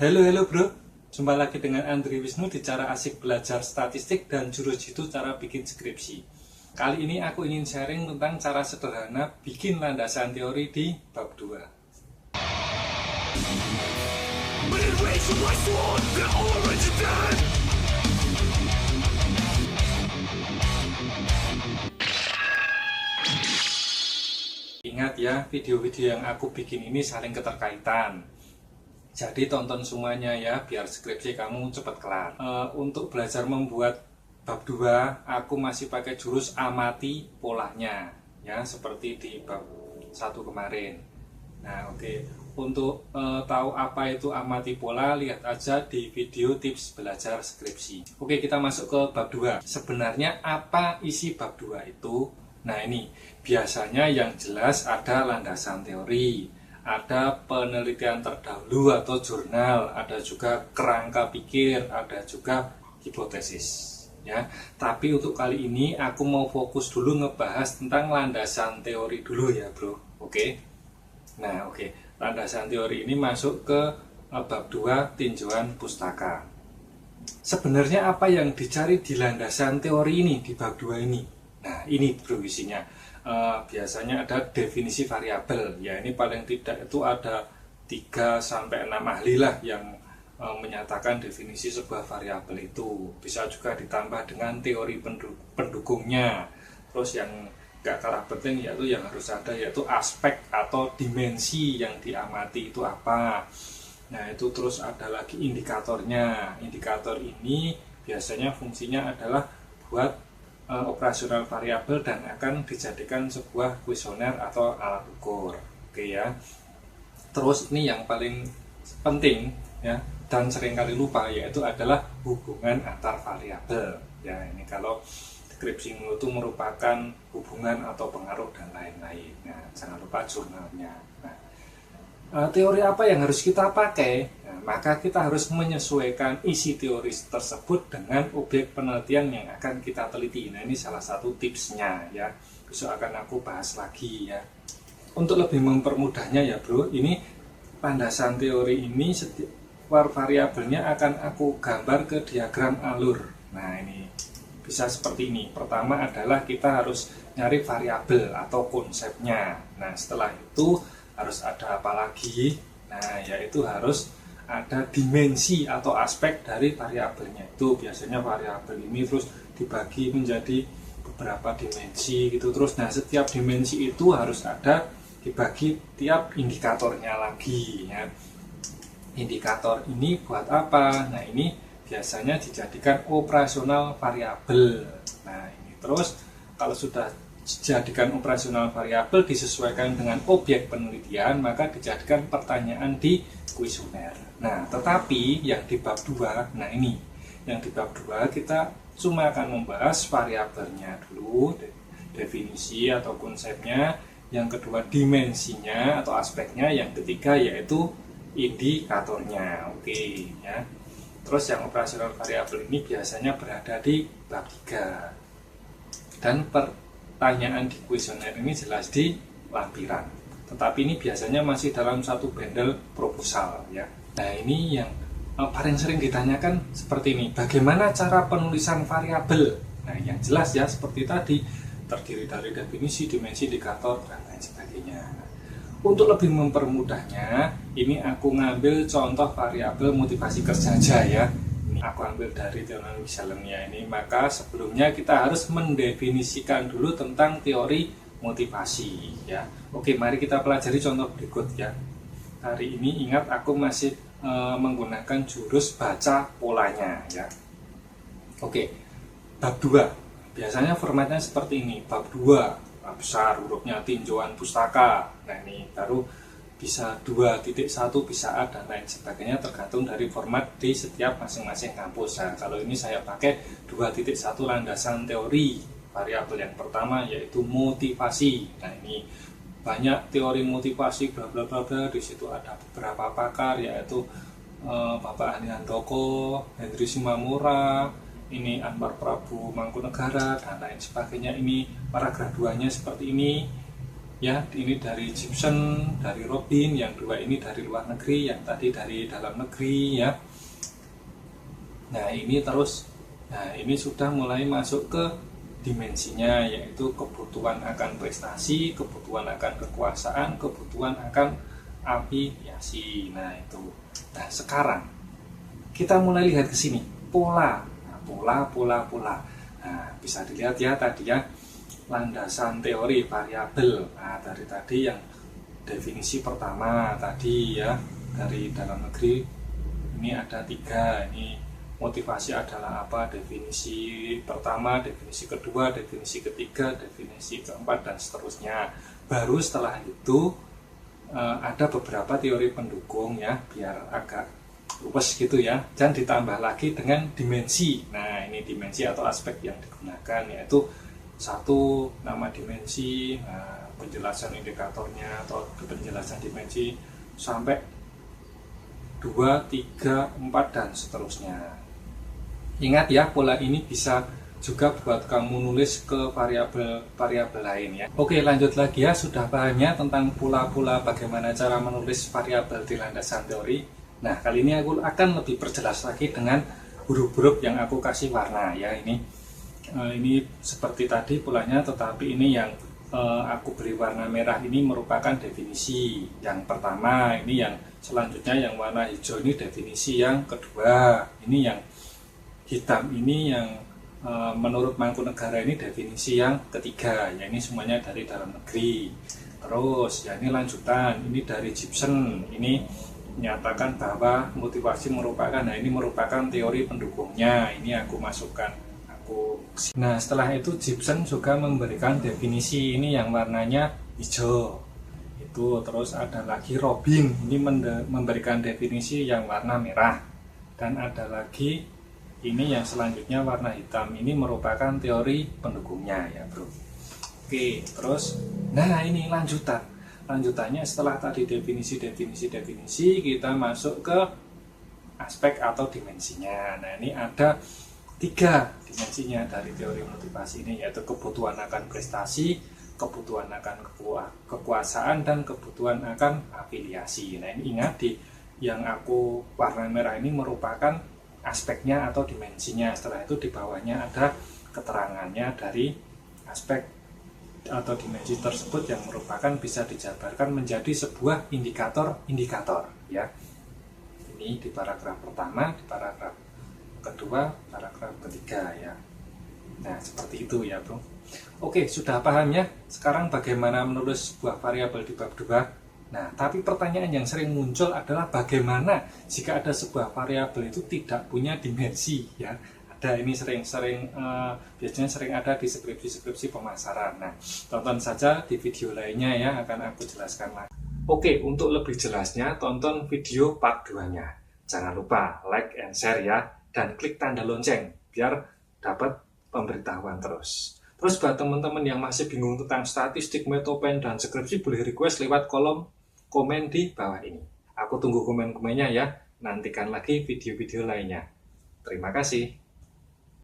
Halo bro, jumpa lagi dengan Andri Wisnu di cara asik belajar statistik dan jurus jitu cara bikin skripsi. Kali ini aku ingin sharing tentang cara sederhana bikin landasan teori di bab 2. Ingat ya, video-video yang aku bikin ini saling keterkaitan. Jadi tonton semuanya ya, biar skripsi kamu cepat kelar. Untuk belajar membuat bab 2, aku masih pakai jurus amati polanya, ya seperti di bab 1 kemarin. Nah oke, untuk tahu apa itu amati pola, lihat aja di video tips belajar skripsi. Oke, kita masuk ke bab 2. Sebenarnya apa isi bab 2 itu? Nah ini, biasanya yang jelas ada landasan teori, ada penelitian terdahulu atau jurnal, ada juga kerangka pikir, ada juga hipotesis. Ya, tapi untuk kali ini aku mau fokus dulu ngebahas tentang landasan teori dulu ya bro. Oke. Nah oke, landasan teori ini masuk ke bab 2 tinjauan pustaka. Sebenarnya apa yang dicari di landasan teori ini di bab 2 ini? Nah ini bro isinya. Biasanya ada definisi variabel, ya ini paling tidak itu ada 3-6 ahli lah yang menyatakan definisi sebuah variabel itu. Bisa juga ditambah dengan teori pendukungnya. Terus yang gak kalah penting yaitu yang harus ada yaitu aspek atau dimensi yang diamati itu apa. Nah itu terus ada lagi indikatornya. Indikator ini biasanya fungsinya adalah buat operasional variabel dan akan dijadikan sebuah kuesioner atau alat ukur. Oke ya. Terus ini yang paling penting ya dan seringkali lupa yaitu adalah hubungan antar variabel. Ya ini kalau deskripsimu itu merupakan hubungan atau pengaruh dan lain-lain. Nah, jangan lupa jurnalnya. Nah, teori apa yang harus kita pakai? Nah, maka kita harus menyesuaikan isi teori tersebut dengan objek penelitian yang akan kita teliti. Nah, ini salah satu tipsnya ya. Besok akan aku bahas lagi ya. Untuk lebih mempermudahnya ya bro, ini landasan teori ini setiap variabelnya akan aku gambar ke diagram alur. Nah, ini bisa seperti ini. Pertama adalah kita harus nyari variabel atau konsepnya. Nah, setelah itu harus ada apa lagi? Nah, yaitu harus ada dimensi atau aspek dari variabelnya itu. Biasanya variabel ini terus dibagi menjadi beberapa dimensi gitu terus. Nah, setiap dimensi itu harus ada dibagi tiap indikatornya lagi ya. Indikator ini buat apa? Nah, ini biasanya dijadikan operasional variabel. Nah, ini terus kalau sudah dijadikan operasional variabel disesuaikan dengan objek penelitian, maka dijadikan pertanyaan di kuesioner. Nah, tetapi yang di bab 2, nah ini, yang di bab 2 kita cuma akan membahas variabelnya dulu, definisi atau konsepnya, yang kedua dimensinya atau aspeknya, yang ketiga yaitu indikatornya. Oke ya. Terus yang operasional variabel ini biasanya berada di bab 3. Dan pertanyaan di kuesioner ini jelas di lampiran. Tetapi ini biasanya masih dalam satu bundle proposal ya. Nah, ini yang paling sering ditanyakan seperti ini. Bagaimana cara penulisan variabel? Nah, yang jelas ya seperti tadi, terdiri dari definisi, dimensi, indikator dan lain sebagainya. Untuk lebih mempermudahnya, ini aku ngambil contoh variabel motivasi kerja aja ya. Ini aku ambil dari teori Wieselmia ini. Maka sebelumnya kita harus mendefinisikan dulu tentang teori motivasi ya. Oke, mari kita pelajari contoh berikut ya. Hari ini ingat aku masih menggunakan jurus baca polanya ya. Oke, bab 2. Biasanya formatnya seperti ini. Bab 2 besar hurufnya tinjauan pustaka. Nah ini baru bisa 2.1 bisa A dan lain sebagainya tergantung dari format di setiap masing-masing kampus. Nah, kalau ini saya pakai 2.1 landasan teori variabel yang pertama yaitu motivasi. Nah ini banyak teori motivasi bla bla bla bla. Di situ ada beberapa pakar yaitu Bapak Ani Handoko, Henry Shimamura, ini Anwar Prabu Mangkunegara dan lain sebagainya. Ini para graduannya seperti ini. ya, ini dari Gibson, dari Robin, yang dua ini dari luar negeri, yang tadi dari dalam negeri ya. Nah ini terus, nah ini sudah mulai masuk ke dimensinya, yaitu kebutuhan akan prestasi, kebutuhan akan kekuasaan, kebutuhan akan afiliasi. Nah itu. Nah sekarang kita mulai lihat ke sini, pola. Nah, pola. Nah bisa dilihat ya tadi ya, landasan teori variabel. Nah dari tadi yang definisi pertama tadi ya, dari dalam negeri ini ada 3. Ini motivasi adalah apa, definisi pertama, definisi kedua, definisi ketiga, definisi keempat, dan seterusnya. Baru setelah itu ada beberapa teori pendukung ya, biar agak luwes gitu ya, dan ditambah lagi dengan dimensi. Nah ini dimensi atau aspek yang digunakan, yaitu 1 nama dimensi, penjelasan indikatornya atau penjelasan dimensi, sampai 2, 3, 4, dan seterusnya. Ingat ya, pola ini bisa juga buat kamu nulis ke variabel lain ya. Oke, lanjut lagi ya, sudah pahamnya tentang pola-pola, bagaimana cara menulis variabel di landasan teori. Nah kali ini aku akan lebih perjelas lagi dengan huruf-huruf yang aku kasih warna ya. Ini seperti tadi polanya, tetapi ini yang aku beri warna merah ini merupakan definisi yang pertama. Ini yang selanjutnya yang warna hijau ini definisi yang kedua. Ini yang hitam ini yang menurut Mangkunegara ini definisi yang ketiga. Ya ini semuanya dari dalam negeri. Terus ya ini lanjutan, ini dari Gibson. Ini menyatakan bahwa motivasi merupakan, nah ini merupakan teori pendukungnya. Ini aku masukkan. Nah setelah itu Gibson juga memberikan definisi ini yang warnanya hijau itu. Terus ada lagi Robin, ini memberikan definisi yang warna merah. Dan ada lagi ini yang selanjutnya warna hitam, ini merupakan teori pendukungnya ya bro. Oke, terus nah ini lanjutannya setelah tadi definisi, kita masuk ke aspek atau dimensinya. Nah ini ada 3 dimensinya dari teori motivasi ini, yaitu kebutuhan akan prestasi, kebutuhan akan kekuasaan, dan kebutuhan akan afiliasi. Nah ini ingat, yang aku warna merah ini merupakan aspeknya atau dimensinya. Setelah itu di bawahnya ada keterangannya dari aspek atau dimensi tersebut, yang merupakan bisa dijabarkan menjadi sebuah indikator ya. Ini di paragraf pertama, di paragraf kedua, paragraf ketiga ya. Nah seperti itu ya bro. Oke, sudah paham ya sekarang bagaimana menulis sebuah variabel di bab 2. Nah tapi pertanyaan yang sering muncul adalah bagaimana jika ada sebuah variabel itu tidak punya dimensi ya. Ada, ini biasanya sering ada di skripsi pemasaran. Nah tonton saja di video lainnya ya, akan aku jelaskan lagi. Oke, untuk lebih jelasnya tonton video part 2-nya. Jangan lupa like and share ya, dan klik tanda lonceng biar dapat pemberitahuan terus. Terus buat teman-teman yang masih bingung tentang statistik, metopen, dan skripsi, boleh request lewat kolom komen di bawah ini. Aku tunggu komen-komennya ya. Nantikan lagi video-video lainnya. Terima kasih.